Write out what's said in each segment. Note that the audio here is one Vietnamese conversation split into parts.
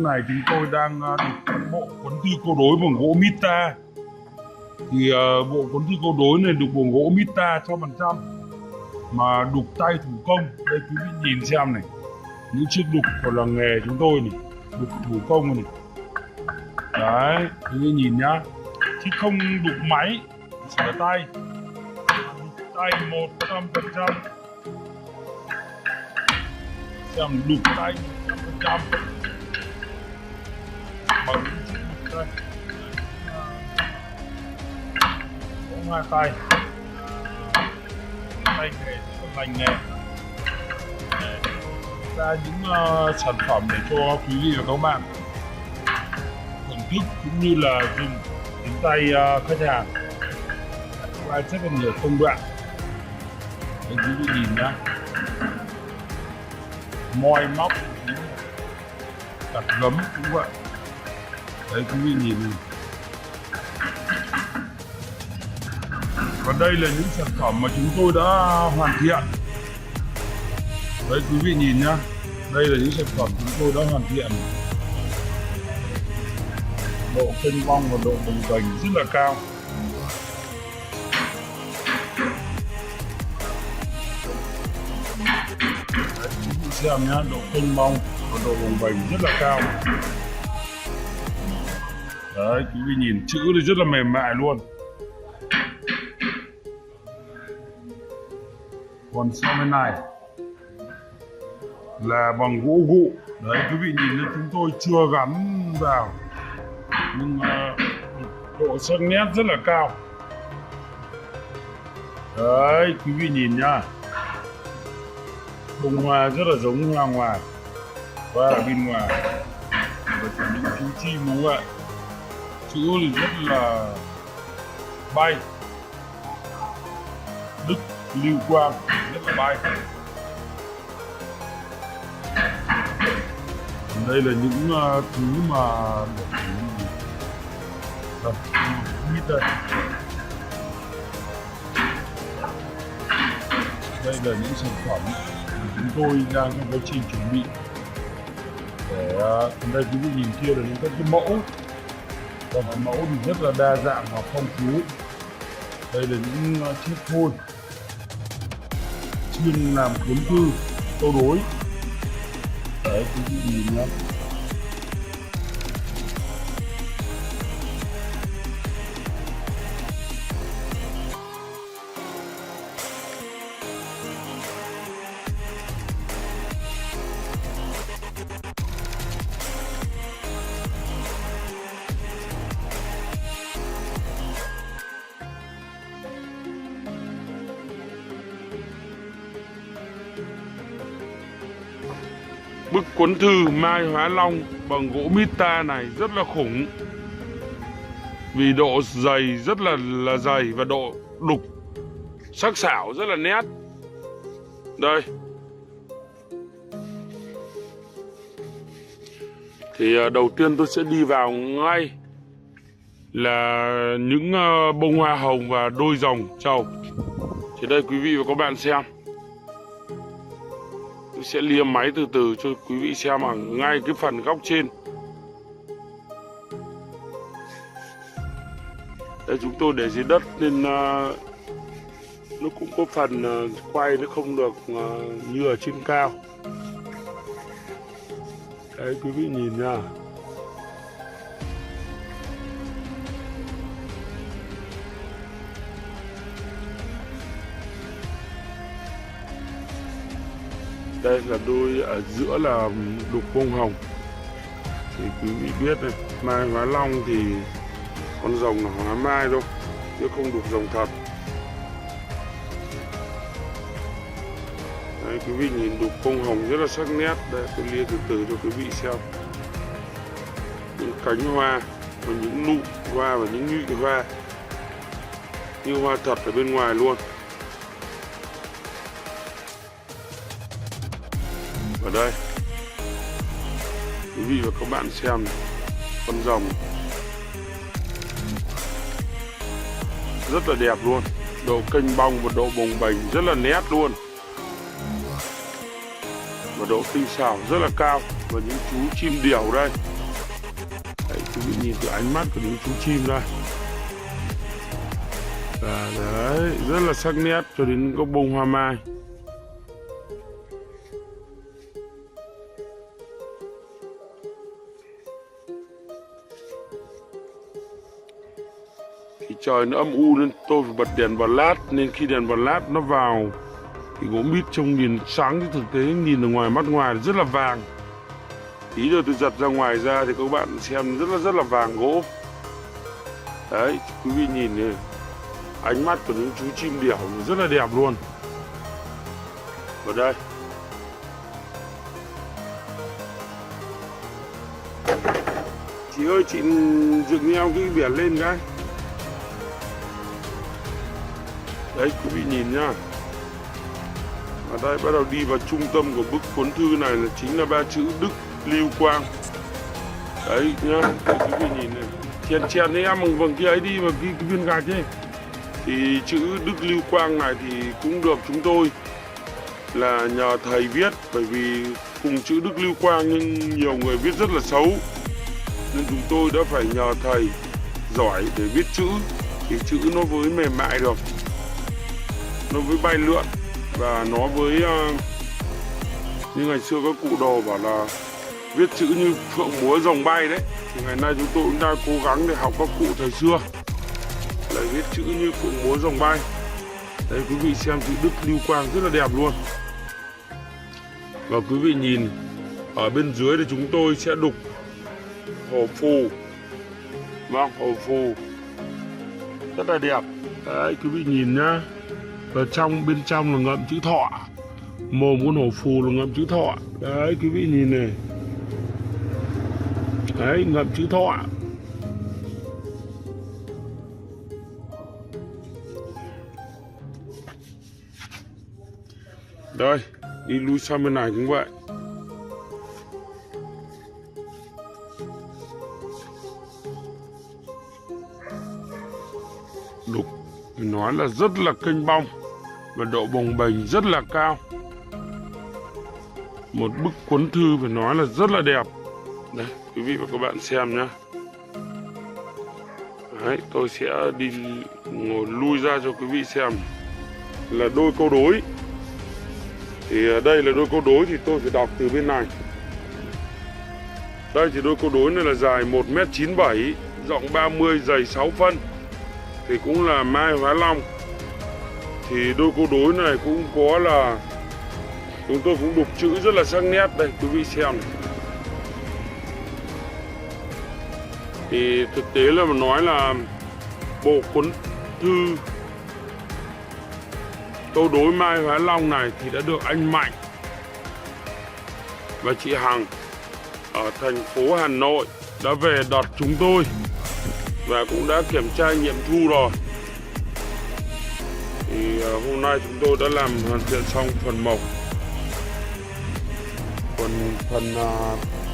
này chúng tôi đang đục bộ quấn thư câu đối bằng gỗ Mita. Thì bộ quấn thư câu đối này đục bằng gỗ Mita 100%, mà đục tay thủ công. Đây quý vị nhìn xem này, những chiếc đục của làng nghề chúng tôi này, đục thủ công này. Đấy, quý vị nhìn nhá, chứ không đục máy sửa tay, đục tay 100%. Xem đục tay 100% bằng những chiếc đục đây. Có hai tay, tay nghề rất là lành nghề, ra những sản phẩm để cho quý vị và các bạn thưởng thức cũng như là dùng đến tay khách hàng qua rất là nhiều công đoạn. Đấy, quý vị nhìn nhá, moi móc đặt gấm cũng vậy. Đấy, quý vị nhìn này. Và đây là những sản phẩm mà chúng tôi đã hoàn thiện. Đấy, quý vị nhìn nhá, đây là những sản phẩm chúng tôi đã hoàn thiện. Độ kênh vong và độ bồng bềnh rất là cao. Đấy, quý vị xem nhá, độ kênh vong và độ bồng bềnh rất là cao. Đấy, quý vị nhìn chữ thì rất là mềm mại luôn. Còn sang bên này là bằng gỗ gụ. Đấy, quý vị nhìn thấy chúng tôi chưa gắn vào, nhưng độ sắc nét rất là cao. Đấy, quý vị nhìn nhá, bông hoa rất là giống hoa ngoài và ở bên ngoài. Và những chú chim đúng vậy, chữ thì rất là bay, đức lưu quang rất là bay. Đây là những thứ mà biết đây. Đây là những sản phẩm chúng tôi đang trong quá trình chuẩn bị để đây quý vị nhìn kia là những các cái mẫu. Và cái mẫu thì rất là đa dạng và phong phú. Đây là những chiếc phôi chuyên làm cuốn thư câu đối. Đấy, quý vị nhìn nhá. Bức cuốn thư Mai Hóa Long bằng gỗ Mita này rất là khủng, vì độ dày rất là dày và độ đục sắc sảo rất là nét. Đây thì đầu tiên tôi sẽ đi vào ngay là những bông hoa hồng và đôi rồng trầu. Thì đây quý vị và các bạn xem, tôi sẽ liềm máy từ từ cho quý vị xem ở ngay cái phần góc trên. Đây, chúng tôi để dưới đất nên nó cũng có phần quay nó không được như ở trên cao. Đấy, quý vị nhìn nha. Đây là đôi ở giữa là đục bông hồng. Thì quý vị biết này, Mai Hóa Long thì con rồng là hóa mai thôi, chứ không đục rồng thật. Đấy, quý vị nhìn đục bông hồng rất là sắc nét. Đây, tôi lia từ từ cho quý vị xem. Những cánh hoa và những nụ hoa và những nhụy hoa như hoa thật ở bên ngoài luôn. Ở đây quý vị và các bạn xem này, con rồng rất là đẹp luôn, độ kênh bong và độ bồng bềnh rất là nét luôn, và độ tinh xảo rất là cao. Và những chú chim điểu đây vị nhìn từ ánh mắt của những chú chim đây. Và đấy, rất là sắc nét cho đến những gốc bông hoa mai. Thì trời nó âm u nên tôi phải bật đèn vào lát, nên khi đèn vào lát nó vào thì gỗ mít trông nhìn sáng, chứ thực tế nhìn ở ngoài mắt ngoài rất là vàng. Tí rồi tôi giật ra ngoài ra thì các bạn xem rất là vàng gỗ. Đấy, quý vị nhìn này, ánh mắt của những chú chim điểu rất là đẹp luôn. Ở đây chị ơi, chị dựng neo cái biển lên cái. Đấy, quý vị nhìn nhá. Ở đây bắt đầu đi vào trung tâm của bức cuốn thư này là chính là ba chữ Đức Lưu Quang. Đấy nhá, đấy, quý vị nhìn này, chèn đấy em bằng cái ấy đi, bằng cái viên gạch ấy. Thì chữ Đức Lưu Quang này thì cũng được chúng tôi là nhờ thầy viết, bởi vì cùng chữ Đức Lưu Quang nhưng nhiều người viết rất là xấu, nên chúng tôi đã phải nhờ thầy giỏi để viết chữ, thì chữ nó mới mềm mại được, nó mới bay lượn, và nó với như ngày xưa các cụ đồ bảo là viết chữ như phượng múa rồng bay đấy, thì ngày nay chúng tôi cũng đang cố gắng để học các cụ thời xưa lại viết chữ như phượng múa rồng bay. Đấy, quý vị xem chữ Đức Lưu Quang rất là đẹp luôn. Và quý vị nhìn ở bên dưới thì chúng tôi sẽ đục hổ phù. Vâng, hổ phù rất là đẹp. Đấy, quý vị nhìn nhá. Và bên trong là ngậm chữ thọ. Mồm con hổ phù là ngậm chữ thọ. Đấy, quý vị nhìn này. Đấy, ngậm chữ thọ. Đây, đi lui sang bên này cũng vậy. Đục, mình nói là rất là kênh bong và độ bồng bềnh rất là cao. Một bức cuốn thư phải nói là rất là đẹp. Đấy, quý vị và các bạn xem nhá. Đấy, tôi sẽ đi ngồi lui ra cho quý vị xem. Là đôi câu đối. Thì đây là đôi câu đối thì tôi phải đọc từ bên này. Đây thì đôi câu đối này là dài 1m97, rộng 30, dày 6 phân. Thì cũng là mai hóa long. Thì đôi câu đối này cũng có là chúng tôi cũng đục chữ rất là sắc nét. Đây quý vị xem này. Thì thực tế là mà nói là bộ cuốn thư câu đối mai hóa long này thì đã được anh Mạnh và chị Hằng ở thành phố Hà Nội đã về đợt chúng tôi và cũng đã kiểm tra nghiệm thu rồi. Thì hôm nay chúng tôi đã làm hoàn thiện xong phần mộc, còn phần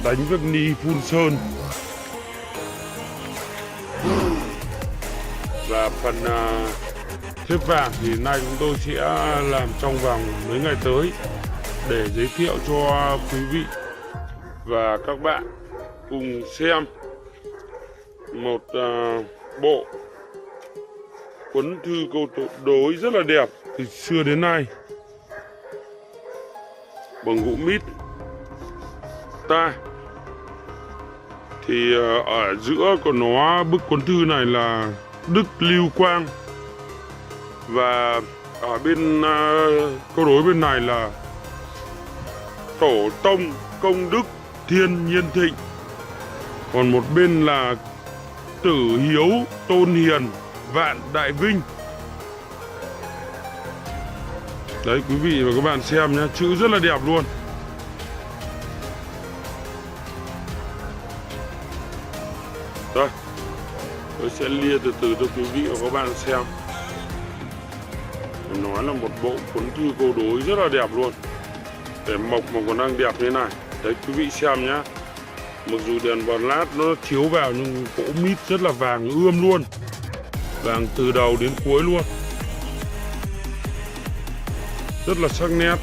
đánh vách ni phun sơn và phần thép vàng thì nay chúng tôi sẽ làm trong vòng mấy ngày tới để giới thiệu cho quý vị và các bạn cùng xem một bộ cuốn thư câu đối rất là đẹp từ xưa đến nay bằng gỗ mít ta. Thì ở giữa của nó bức cuốn thư này là Đức Lưu Quang, và ở bên câu đối bên này là Tổ Tông Công Đức Thiên Nhiên Thịnh, còn một bên là Tử Hiếu Tôn Hiền Vạn Đại Vinh. Đấy, quý vị và các bạn xem nhé, chữ rất là đẹp luôn. Đây, tôi sẽ lia từ từ cho quý vị và các bạn xem. Mình nói là một bộ cuốn thư câu đối rất là đẹp luôn. Để mộc mà còn đang đẹp như này. Đấy, quý vị xem nhá. Mặc dù đèn vào lát nó chiếu vào nhưng gỗ mít rất là vàng ươm luôn. Vàng từ đầu đến cuối luôn. Rất là sắc nét.